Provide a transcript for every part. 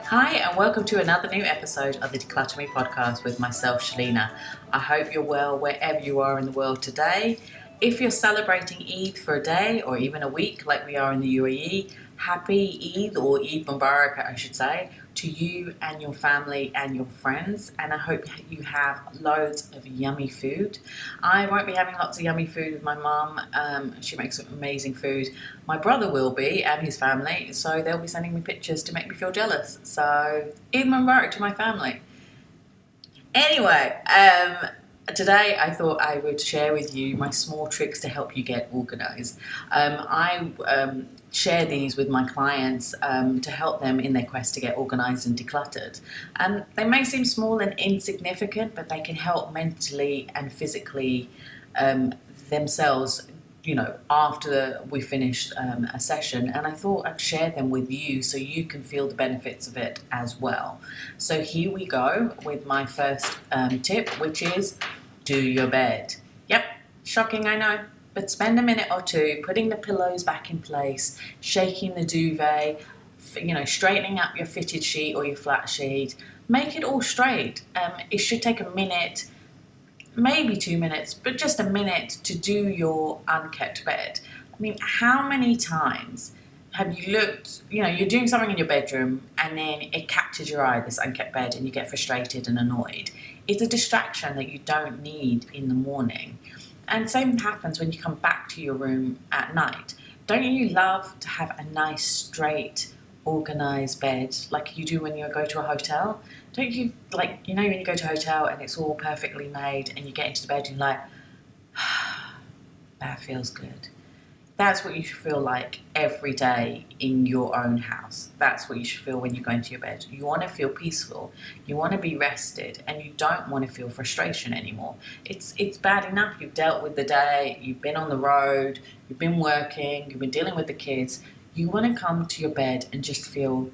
Hi, and welcome to another new episode of the Declutter Me podcast with myself, Shelina. I hope you're well wherever you are in the world today. If you're celebrating Eid for a day or even a week like we are in the UAE, happy Eid or Eid Mubarak, I should say, to you and your family and your friends. And I hope you have loads of yummy food. I won't be having lots of yummy food with my mum. She makes some amazing food. My brother will be and his family, so they'll be sending me pictures to make me feel jealous. So Eid Mubarak to my family. Anyway, today I thought I would share with you my small tricks to help you get organised. I share these with my clients to help them in their quest to get organised and decluttered. And they may seem small and insignificant, but they can help mentally and physically themselves, after we finished a session. And I thought I'd share them with you so you can feel the benefits of it as well. So here we go with my first tip, which is do your bed. Yep, shocking, I know. But spend a minute or two putting the pillows back in place, shaking the duvet, straightening up your fitted sheet or your flat sheet. Make it all straight. It should take a minute, maybe 2 minutes, but just a minute to do your unkept bed. I mean, how many times have you looked, you're doing something in your bedroom and then it catches your eye, this unkept bed, and you get frustrated and annoyed? It's a distraction that you don't need in the morning. And same happens when you come back to your room at night. Don't you love to have a nice, straight, organised bed like you do when you go to a hotel? Don't you when you go to a hotel and it's all perfectly made and you get into the bed and you're like, that feels good. That's what you should feel like every day in your own house. That's what you should feel when you go into your bed. You want to feel peaceful. You want to be rested, and you don't want to feel frustration anymore. It's bad enough you've dealt with the day, you've been on the road, you've been working, you've been dealing with the kids. You want to come to your bed and just feel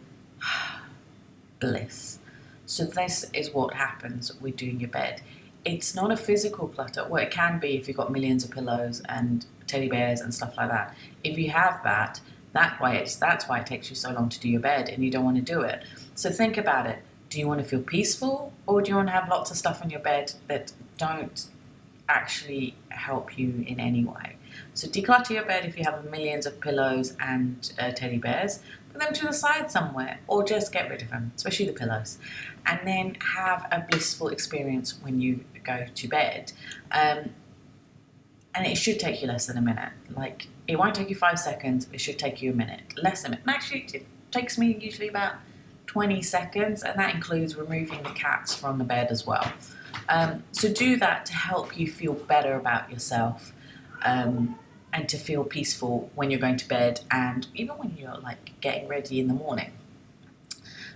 bliss. So this is what happens with doing your bed. It's not a physical clutter. Well, it can be if you've got millions of pillows and teddy bears and stuff like that. If you have that, that's why it takes you so long to do your bed and you don't want to do it. So think about it. Do you want to feel peaceful, or do you want to have lots of stuff on your bed that don't actually help you in any way? So declutter your bed if you have millions of pillows and teddy bears. Put them to the side somewhere, or just get rid of them, especially the pillows. And then have a blissful experience when you go to bed. And it should take you less than a minute. Like, it won't take you 5 seconds, it should take you a minute. Less than a minute. Actually, it takes me usually about 20 seconds, and that includes removing the cats from the bed as well. So do that to help you feel better about yourself, and to feel peaceful when you're going to bed, and even when you're getting ready in the morning.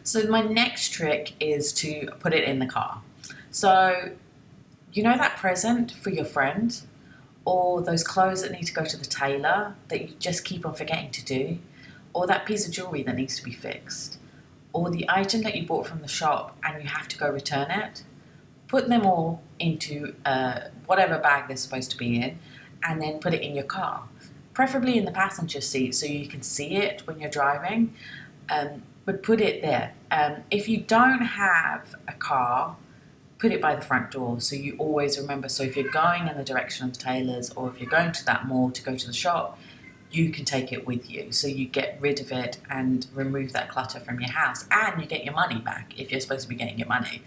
So my next trick is to put it in the car. So, that present for your friend, or those clothes that need to go to the tailor that you just keep on forgetting to do, or that piece of jewellery that needs to be fixed, or the item that you bought from the shop and you have to go return it, put them all into whatever bag they're supposed to be in, and then put it in your car, preferably in the passenger seat so you can see it when you're driving, but put it there. If you don't have a car, put it by the front door so you always remember. So if you're going in the direction of the tailors, or if you're going to that mall to go to the shop, you can take it with you. So you get rid of it and remove that clutter from your house, and you get your money back if you're supposed to be getting your money.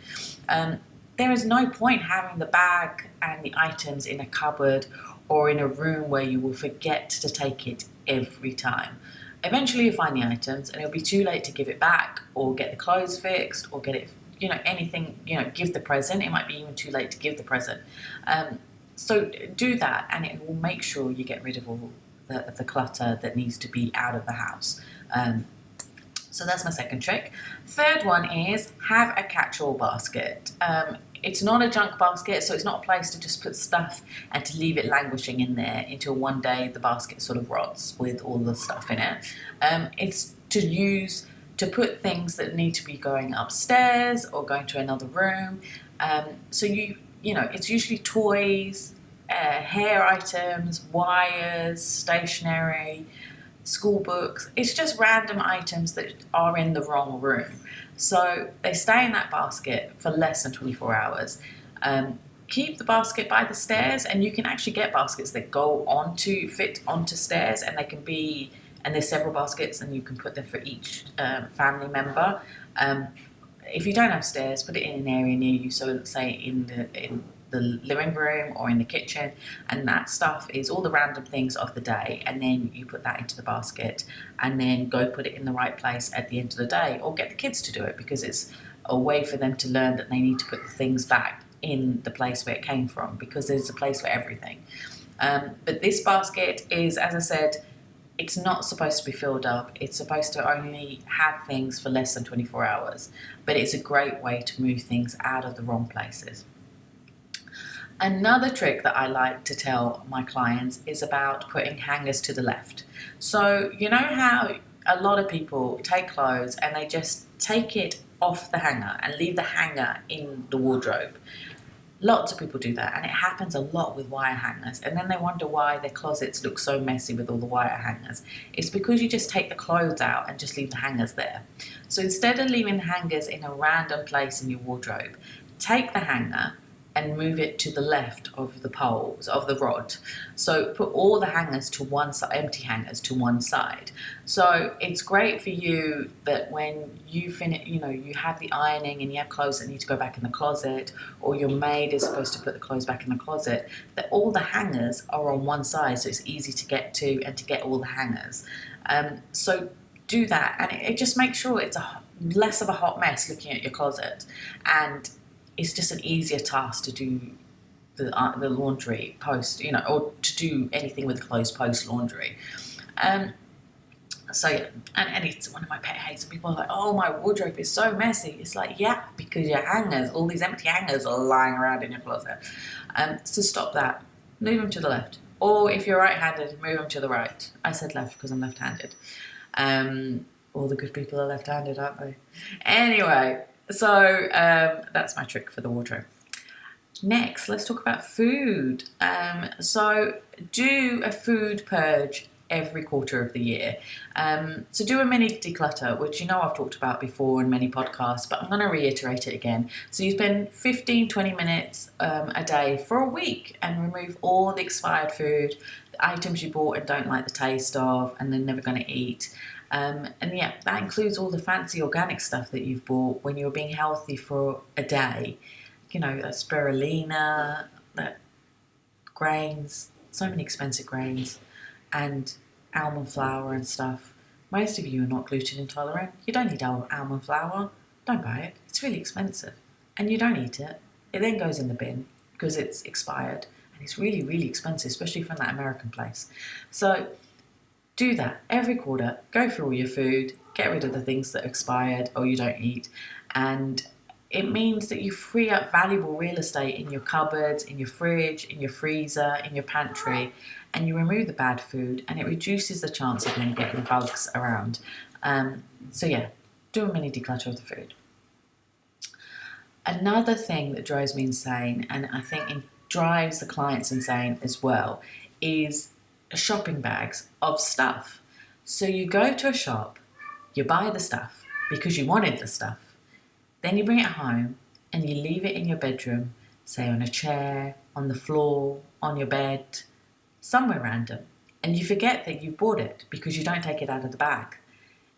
There is no point having the bag and the items in a cupboard or in a room where you will forget to take it every time. Eventually you'll find the items and it'll be too late to give it back or get the clothes fixed or get it, anything, give the present. It might be even too late to give the present. So do that, and it will make sure you get rid of all the clutter that needs to be out of the house. So that's my second trick. Third one is have a catch-all basket. It's not a junk basket, so it's not a place to just put stuff and to leave it languishing in there until one day the basket sort of rots with all the stuff in it. It's to use to put things that need to be going upstairs or going to another room. So it's usually toys, hair items, wires, stationery, school books. It's just random items that are in the wrong room. So they stay in that basket for less than 24 hours. Keep the basket by the stairs, and you can actually get baskets that fit onto stairs, and and there's several baskets, and you can put them for each family member. If you don't have stairs, put it in an area near you. So say in the living room or in the kitchen, and that stuff is all the random things of the day, and then you put that into the basket and then go put it in the right place at the end of the day, or get the kids to do it, because it's a way for them to learn that they need to put the things back in the place where it came from, because there's a place for everything. But this basket is, as I said, it's not supposed to be filled up. It's supposed to only have things for less than 24 hours, but it's a great way to move things out of the wrong places. Another trick that I like to tell my clients is about putting hangers to the left. So you know how a lot of people take clothes and they just take it off the hanger and leave the hanger in the wardrobe. Lots of people do that, and it happens a lot with wire hangers, and then they wonder why their closets look so messy with all the wire hangers. It's because you just take the clothes out and just leave the hangers there. So instead of leaving the hangers in a random place in your wardrobe, take the hanger and move it to the left of the poles of the rod. So put all the hangers to one side, empty hangers to one side. So it's great for you that when you finish, you have the ironing and you have clothes that need to go back in the closet, or your maid is supposed to put the clothes back in the closet, that all the hangers are on one side, so it's easy to get to and to get all the hangers. So do that, and it just makes sure it's less of a hot mess looking at your closet, and it's just an easier task to do the laundry post, or to do anything with clothes post laundry. So yeah, and it's one of my pet hates. People are like, "Oh, my wardrobe is so messy." It's like, yeah, because your hangers, all these empty hangers, are lying around in your closet. So stop that. Move them to the left, or if you're right-handed, move them to the right. I said left because I'm left-handed. All the good people are left-handed, aren't they? Anyway. So that's my trick for the wardrobe. Next, let's talk about food. So do a food purge every quarter of the year. So do a mini declutter, which I've talked about before in many podcasts, but I'm going to reiterate it again. So you spend 15-20 minutes a day for a week and remove all the expired food, the items you bought and don't like the taste of and they're never going to eat. And yeah, that includes all the fancy organic stuff that you've bought when you were being healthy for a day. That spirulina, that grains, so many expensive grains, and almond flour and stuff. Most of you are not gluten intolerant. You don't need almond flour. Don't buy it. It's really expensive. And you don't eat it. It then goes in the bin because it's expired. And it's really, really expensive, especially from that American place. So do that every quarter. Go through all your food, get rid of the things that are expired or you don't eat, and it means that you free up valuable real estate in your cupboards, in your fridge, in your freezer, in your pantry, and you remove the bad food, and it reduces the chance of them getting bugs around. So yeah, do a mini declutter of the food. Another thing that drives me insane, and I think it drives the clients insane as well, is shopping bags of stuff. So you go to a shop, you buy the stuff because you wanted the stuff, then you bring it home and you leave it in your bedroom, say on a chair, on the floor, on your bed, somewhere random, and you forget that you bought it because you don't take it out of the bag.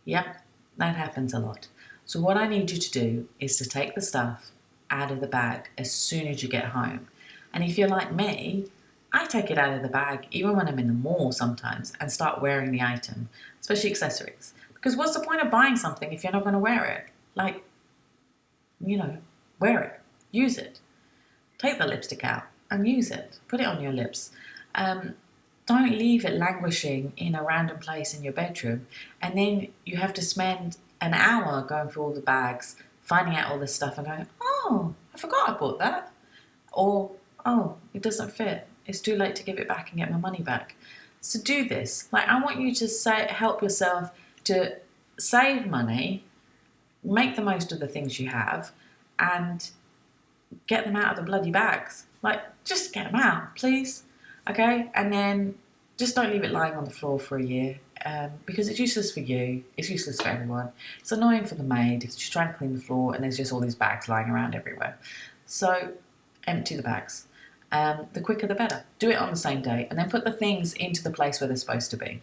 Yep, that happens a lot. So what I need you to do is to take the stuff out of the bag as soon as you get home. And if you're like me, I take it out of the bag even when I'm in the mall sometimes and start wearing the item, especially accessories. Because what's the point of buying something if you're not going to wear it? Wear it, use it. Take the lipstick out and use it. Put it on your lips. Don't leave it languishing in a random place in your bedroom, and then you have to spend an hour going through all the bags, finding out all this stuff and going, oh, I forgot I bought that. Or, oh, it doesn't fit. It's too late to give it back and get my money back. So do this. I want you to help yourself to save money, make the most of the things you have, and get them out of the bloody bags. Just get them out, please. Okay? And then just don't leave it lying on the floor for a year because it's useless for you, it's useless for everyone. It's annoying for the maid if she's trying to clean the floor and there's just all these bags lying around everywhere. So empty the bags. The quicker the better. Do it on the same day and then put the things into the place where they're supposed to be.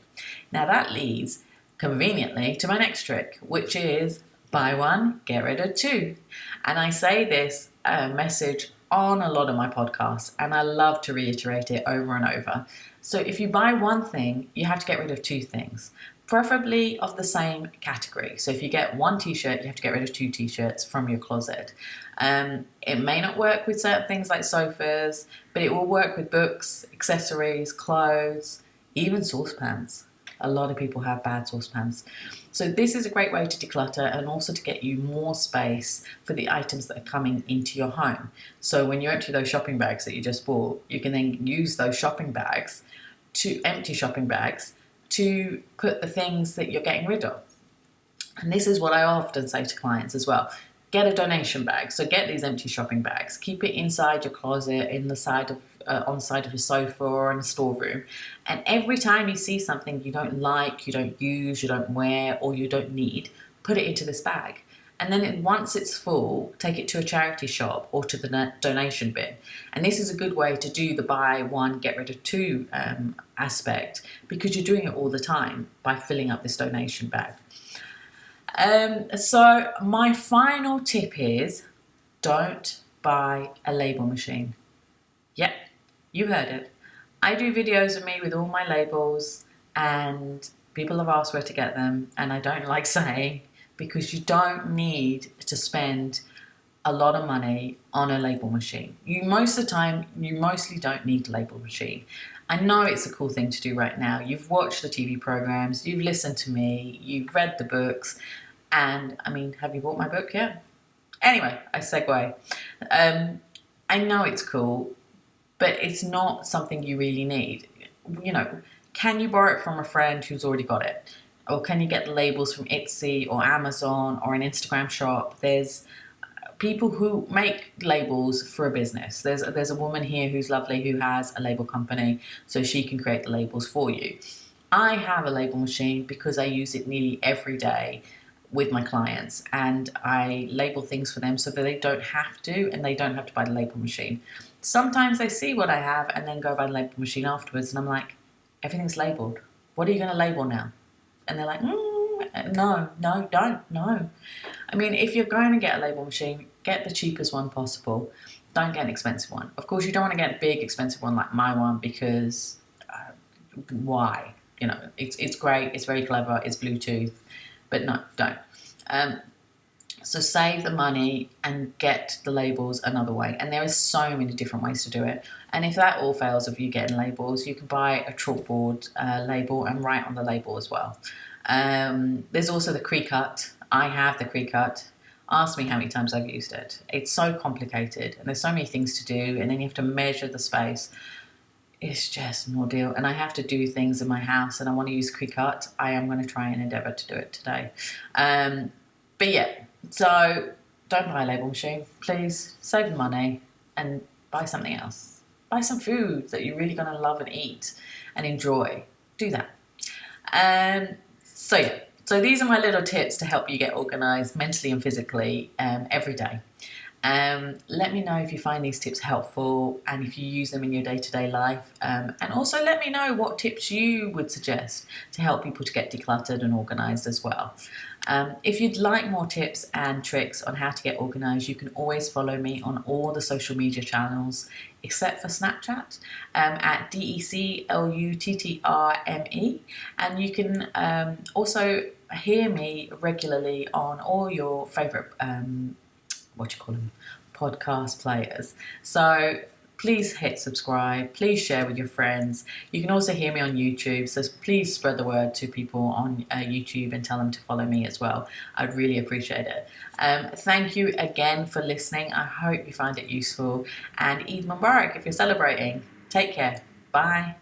Now that leads conveniently to my next trick, which is buy one, get rid of two. And I say this message on a lot of my podcasts, and I love to reiterate it over and over. So if you buy one thing, you have to get rid of two things, preferably of the same category. So if you get one t-shirt, you have to get rid of two t-shirts from your closet. It may not work with certain things like sofas, but it will work with books, accessories, clothes, even saucepans. A lot of people have bad saucepans. So this is a great way to declutter and also to get you more space for the items that are coming into your home. So when you empty those shopping bags that you just bought, you can then use those empty shopping bags to put the things that you're getting rid of. And this is what I often say to clients as well. Get a donation bag. So get these empty shopping bags. Keep it inside your closet, on the side of your sofa or in a storeroom. And every time you see something you don't like, you don't use, you don't wear, or you don't need, put it into this bag. And then once it's full, take it to a charity shop or to the donation bin. And this is a good way to do the buy one, get rid of two aspect, because you're doing it all the time by filling up this donation bag. So my final tip is don't buy a label machine. Yep, you heard it. I do videos of me with all my labels and people have asked where to get them, and I don't like saying, because you don't need to spend a lot of money on a label machine. Most of the time, you mostly don't need a label machine. I know it's a cool thing to do right now. You've watched the TV programs, you've listened to me, you've read the books, and I mean, have you bought my book yet? Anyway, I segue. I know it's cool, but it's not something you really need. You know, can you borrow it from a friend who's already got it? Or can you get the labels from Etsy or Amazon or an Instagram shop? There's people who make labels for a business. There's a woman here who's lovely who has a label company, so she can create the labels for you. I have a label machine because I use it nearly every day with my clients, and I label things for them so that they don't have to, and they don't have to buy the label machine. Sometimes they see what I have and then go buy the label machine afterwards, and I'm like, everything's labeled. What are you going to label now? And they're like, no, don't. I mean, if you're going to get a label machine, get the cheapest one possible. Don't get an expensive one. Of course, you don't want to get a big expensive one like my one, because why? You know, it's great, it's very clever, it's Bluetooth, but no, don't. So save the money and get the labels another way. And there is so many different ways to do it. And if that all fails of you getting labels, you can buy a chalkboard label and write on the label as well. There's also the Cricut. I have the Cricut. Ask me how many times I've used it. It's so complicated and there's so many things to do, and then you have to measure the space. It's just an ordeal, and I have to do things in my house, and I want to use Cricut. I am going to try and endeavour to do it today. But yeah, so don't buy a label machine. Please save the money and buy something else. Buy some food that you're really going to love and eat and enjoy. Do that. So yeah, so these are my little tips to help you get organised mentally and physically every day. Let me know if you find these tips helpful and if you use them in your day-to-day life. And also let me know what tips you would suggest to help people to get decluttered and organised as well. If you'd like more tips and tricks on how to get organised, you can always follow me on all the social media channels except for Snapchat at DECLUTTRME. And you can also hear me regularly on all your favourite podcast players. So please hit subscribe, please share with your friends. You can also hear me on YouTube, so please spread the word to people on YouTube and tell them to follow me as well. I'd really appreciate it. Thank you again for listening. I hope you find it useful, and Eid Mubarak if you're celebrating. Take care. Bye.